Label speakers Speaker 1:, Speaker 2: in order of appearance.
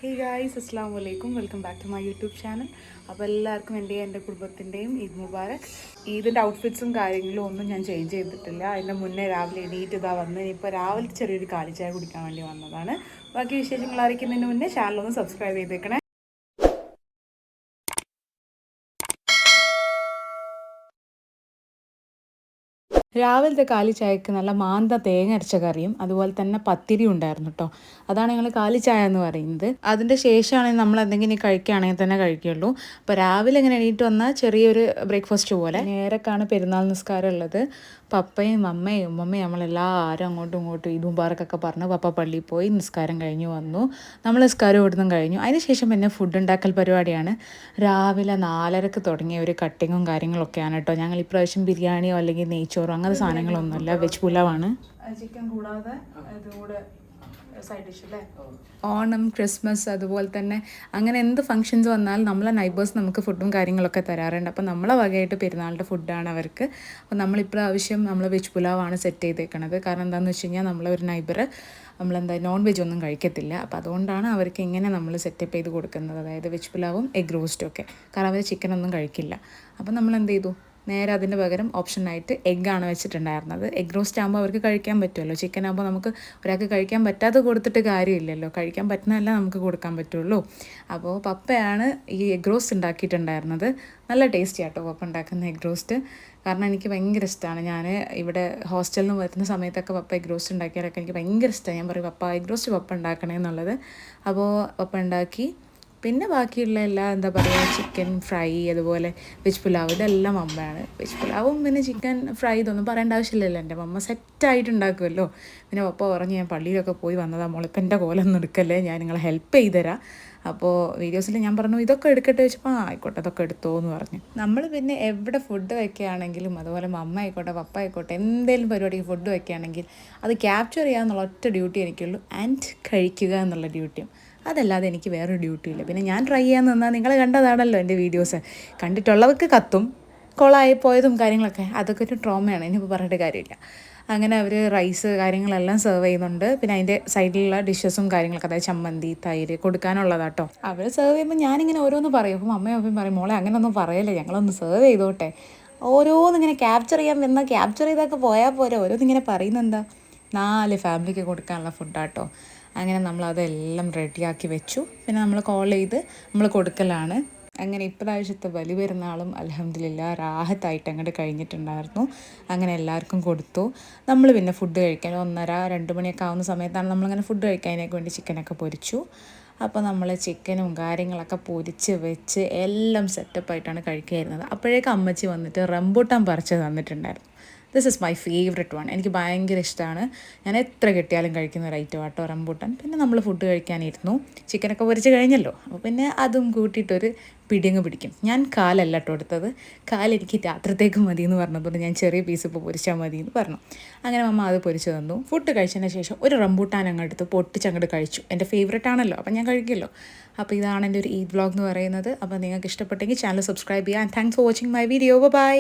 Speaker 1: ഹേ guys, അസ്സാം വലൈക്കും. Welcome back to my YouTube channel. അപ്പോൾ എല്ലാവർക്കും എൻ്റെ കുടുംബത്തിൻ്റെയും ഈദ് മുബാരക്. ഈദിൻ്റെ ഔട്ട്ഫിറ്റ്സും കാര്യങ്ങളും ഒന്നും ഞാൻ ചേഞ്ച് ചെയ്തിട്ടില്ല. അതിൻ്റെ മുന്നേ രാവിലെ എണീറ്റ് വന്ന് ഇപ്പോൾ രാവിലെ ചെറിയൊരു കാലിച്ചായ കുടിക്കാൻ വേണ്ടി വന്നതാണ്. ബാക്കി വിശേഷങ്ങൾ അറിയിക്കുന്നതിന് മുന്നേ ചാനലൊന്ന് സബ്സ്ക്രൈബ് ചെയ്തേക്കണേ. രാവിലത്തെ കാലി ചായക്ക് നല്ല മാന്ത തേങ്ങ അരച്ച കറിയും അതുപോലെ തന്നെ പത്തിരി ഉണ്ടായിരുന്നു കേട്ടോ. അതാണ് ഞങ്ങൾ കാലി ചായ എന്ന് പറയുന്നത്. അതിൻ്റെ ശേഷമാണെങ്കിൽ നമ്മൾ എന്തെങ്കിലും കഴിക്കുകയാണെങ്കിൽ തന്നെ കഴിക്കുള്ളൂ. അപ്പോൾ രാവിലെ ഇങ്ങനെ എണീറ്റ് വന്നാൽ ചെറിയൊരു ബ്രേക്ക്ഫാസ്റ്റ് പോലെ. നേരക്കാണ് പെരുന്നാൾ നിസ്കാരം ഉള്ളത്. പപ്പയും അമ്മയും ഉമ്മയും നമ്മളെല്ലാവരും അങ്ങോട്ടും ഇങ്ങോട്ടും ഈദ് മുബാറക്കൊക്കെ പറഞ്ഞ് പപ്പ പള്ളിയിൽ പോയി നിസ്കാരം കഴിഞ്ഞ് വന്നു. നമ്മൾ നിസ്കാരം ഇവിടുന്നും കഴിഞ്ഞു. അതിനുശേഷം പിന്നെ ഫുഡ് ഉണ്ടാക്കൽ പരിപാടിയാണ്. രാവിലെ 4:30 തുടങ്ങിയ ഒരു കട്ടിങ്ങും കാര്യങ്ങളൊക്കെയാണ് കേട്ടോ. ഞങ്ങൾ ഇപ്രാവശ്യം ബിരിയാണിയോ അല്ലെങ്കിൽ നെയ്ച്ചോറോ അങ്ങനത്തെ സാധനങ്ങളൊന്നുമല്ല, വെജ് പുലാവാണ്. ചിക്കൻ കൂടാതെ ഇതുകൂടെ സൈഡ് ഡിഷ് അല്ലേ. ഓണം, ക്രിസ്മസ്, അതുപോലെ തന്നെ അങ്ങനെ എന്ത് ഫംഗ്ഷൻസ് വന്നാലും നമ്മളെ നൈബേഴ്സ് നമുക്ക് ഫുഡും കാര്യങ്ങളൊക്കെ തരാറുണ്ട്. അപ്പോൾ നമ്മളെ വകയായിട്ട് പെരുന്നാളിൻ്റെ ഫുഡാണ് അവർക്ക്. അപ്പോൾ നമ്മളിപ്രാവശ്യം നമ്മൾ വെജ് പുലാവാണ് സെറ്റ് ചെയ്തേക്കണത്. കാരണം എന്താണെന്ന് വെച്ച് കഴിഞ്ഞാൽ നമ്മളൊരു നൈബർ നമ്മളെന്താ നോൺ വെജ് ഒന്നും കഴിക്കത്തില്ല. അപ്പോൾ അതുകൊണ്ടാണ് അവർക്ക് ഇങ്ങനെ നമ്മൾ സെറ്റപ്പ് ചെയ്ത് കൊടുക്കുന്നത്, അതായത് വെജ് പുലാവും എഗ് റോസ്റ്റും ഒക്കെ. കാരണം അവർ ചിക്കനൊന്നും കഴിക്കില്ല. അപ്പോൾ നമ്മൾ എന്ത് ചെയ്തു, നേരെ അതിൻ്റെ പകരം ഓപ്ഷനായിട്ട് എഗ്ഗാണ് വെച്ചിട്ടുണ്ടായിരുന്നത്. എഗ് റോസ്റ്റ് ആകുമ്പോൾ അവർക്ക് കഴിക്കാൻ പറ്റുമല്ലോ. ചിക്കൻ ആകുമ്പോൾ നമുക്ക് ഒരാൾക്ക് കഴിക്കാൻ പറ്റാതെ കൊടുത്തിട്ട് കാര്യമില്ലല്ലോ. കഴിക്കാൻ പറ്റുന്നതല്ല നമുക്ക് കൊടുക്കാൻ പറ്റുള്ളൂ. അപ്പോൾ പപ്പയാണ് ഈ എഗ് റോസ്റ്റ് ഉണ്ടാക്കിയിട്ടുണ്ടായിരുന്നത്. നല്ല ടേസ്റ്റി ആട്ടോ പപ്പ ഉണ്ടാക്കുന്ന എഗ് റോസ്റ്റ്. കാരണം എനിക്ക് ഭയങ്കര ഇഷ്ടമാണ്. ഞാൻ ഇവിടെ ഹോസ്റ്റലിൽ നിന്ന് വരുന്ന സമയത്തൊക്കെ പപ്പ എഗ് റോസ്റ്റ് ഉണ്ടാക്കിയാലൊക്കെ എനിക്ക് ഭയങ്കര ഇഷ്ടമാണ്. ഞാൻ പറയും പപ്പ എഗ് റോസ്റ്റ് പപ്പ ഉണ്ടാക്കണേ എന്നുള്ളത്. അപ്പോൾ പപ്പ ഉണ്ടാക്കി. പിന്നെ ബാക്കിയുള്ള എല്ലാ എന്താ പറയുക, ചിക്കൻ ഫ്രൈ, അതുപോലെ വെജ് പുലാവ്, ഇതെല്ലാം അമ്മയാണ്. വെജ് പുലാവും പിന്നെ ചിക്കൻ ഫ്രൈ ഇതൊന്നും പറയേണ്ട ആവശ്യമില്ലല്ലോ, എൻ്റെ അമ്മ സെറ്റായിട്ട് ഉണ്ടാക്കുമല്ലോ. പിന്നെ പപ്പ പറഞ്ഞ് ഞാൻ പള്ളിയിലൊക്കെ പോയി വന്നതാണ് മോളിപ്പോൾ എൻ്റെ കോലൊന്നും എടുക്കല്ലേ, ഞാൻ നിങ്ങളെ ഹെൽപ്പ് ചെയ്തുതരാം. അപ്പോൾ വീഡിയോസിൽ ഞാൻ പറഞ്ഞു ഇതൊക്കെ എടുക്കട്ടെ വെച്ചപ്പോൾ ആയിക്കോട്ടെ അതൊക്കെ എടുത്തോ എന്ന് പറഞ്ഞു. നമ്മൾ പിന്നെ എവിടെ ഫുഡ് വയ്ക്കുകയാണെങ്കിലും അതുപോലെ അമ്മ ആയിക്കോട്ടെ പപ്പ ആയിക്കോട്ടെ എന്തെങ്കിലും പരിപാടിക്ക് ഫുഡ് വയ്ക്കുകയാണെങ്കിൽ അത് ക്യാപ്ചർ ചെയ്യുക എന്നുള്ള ഒറ്റ ഡ്യൂട്ടി എനിക്കുള്ളൂ, ആൻഡ് കഴിക്കുക എന്നുള്ള ഡ്യൂട്ടിയും. അതല്ലാതെ എനിക്ക് വേറൊരു ഡ്യൂട്ടി ഇല്ല. പിന്നെ ഞാൻ ട്രൈ ചെയ്യാൻ നിന്നാൽ നിങ്ങൾ കണ്ടതാണല്ലോ എൻ്റെ വീഡിയോസ്. കണ്ടിട്ടുള്ളവർക്ക് കത്തും, കൊളായി പോയതും കാര്യങ്ങളൊക്കെ അതൊക്കെ ഒരു ട്രോമയാണ്, ഇനിയിപ്പോൾ പറഞ്ഞിട്ട് കാര്യമില്ല. അങ്ങനെ അവർ റൈസ് കാര്യങ്ങളെല്ലാം സെർവ് ചെയ്യുന്നുണ്ട്. പിന്നെ അതിൻ്റെ സൈഡിലുള്ള ഡിഷസും കാര്യങ്ങളൊക്കെ, അതായത് ചമ്മന്തി, തൈര് കൊടുക്കാനുള്ളതാട്ടോ. അവർ സെർവ് ചെയ്യുമ്പോൾ ഞാനിങ്ങനെ ഓരോന്ന് പറയും. അപ്പം അമ്മയും അപ്പയും പറയും മോളെ അങ്ങനെയൊന്നും പറയല്ലേ, ഞങ്ങളൊന്ന് സെർവ് ചെയ്തോട്ടെ. ഓരോന്നിങ്ങനെ ക്യാപ്ചർ ചെയ്യാൻ വന്നാൽ ക്യാപ്ചർ ചെയ്തൊക്കെ പോയാൽ പോരെ, ഓരോന്നിങ്ങനെ പറയുന്നെന്താ. 4 ഫാമിലിക്ക് കൊടുക്കാനുള്ള ഫുഡാട്ടോ. അങ്ങനെ നമ്മളതെല്ലാം റെഡിയാക്കി വെച്ചു. പിന്നെ നമ്മൾ കോൾ ചെയ്ത് നമ്മൾ കൊടുക്കലാണ്. അങ്ങനെ ഇപ്രാവശ്യത്തെ ബലി പെരുന്നാളും അൽഹംദുലില്ലാ റാഹത്തായിട്ട് അങ്ങോട്ട് കഴിഞ്ഞിട്ടുണ്ടായിരുന്നു. അങ്ങനെ എല്ലാവർക്കും കൊടുത്തു. നമ്മൾ പിന്നെ ഫുഡ് കഴിക്കാൻ 1:30-2 മണിയൊക്കെ ആവുന്ന സമയത്താണ് നമ്മളിങ്ങനെ ഫുഡ് കഴിക്കാനൊക്കെ വേണ്ടി ചിക്കനൊക്കെ പൊരിച്ചു. അപ്പോൾ നമ്മൾ ചിക്കനും കാര്യങ്ങളൊക്കെ പൊരിച്ച് വെച്ച് എല്ലാം സെറ്റപ്പായിട്ടാണ് കഴിക്കുകയായിരുന്നത്. അപ്പോഴേക്കും അമ്മച്ചി വന്നിട്ട് റംബൂട്ടാൻ പറിച്ച് തന്നിട്ടുണ്ടായിരുന്നു. This is my favourite one. എനിക്ക് ഭയങ്കര ഇഷ്ടമാണ്. ഞാൻ എത്ര കിട്ടിയാലും കഴിക്കുന്ന ഒരു ഐറ്റം ആട്ടോ റംബൂട്ടാൻ. പിന്നെ നമ്മൾ ഫുഡ് കഴിക്കാനിരുന്നു. ചിക്കനൊക്കെ പൊരിച്ച് കഴിഞ്ഞല്ലോ, അപ്പോൾ പിന്നെ അതും കൂട്ടിയിട്ടൊരു പിടിങ്ങ് പിടിക്കും. ഞാൻ കാലല്ല കേട്ടോ എടുത്തത്. കാലെനിക്ക് രാത്രിത്തേക്ക് മതി എന്ന് പറഞ്ഞതുകൊണ്ട് ഞാൻ ചെറിയ പീസ് ഇപ്പോൾ പൊരിച്ചാൽ മതി എന്ന് പറഞ്ഞു. അങ്ങനെ അമ്മ അത് പൊരിച്ച് തന്നു. ഫുഡ് കഴിച്ചതിന് ശേഷം ഒരു റംബൂട്ടാൻ അങ്ങോട്ട് പൊട്ടിച്ചങ്ങോട്ട് കഴിച്ചു. എൻ്റെ ഫേവററ്റ് ആണല്ലോ, അപ്പോൾ ഞാൻ കഴിക്കുമല്ലോ. അപ്പോൾ ഇതാണ് എൻ്റെ ഒരു ഈദ് വ്ളോഗ് എന്ന് പറയുന്നത്. അപ്പോൾ നിങ്ങൾക്ക് ഇഷ്ടപ്പെട്ടെങ്കിൽ ചാനൽ സബ്സ്ക്രൈബ് ചെയ്യുക. And thanks for watching my video. By.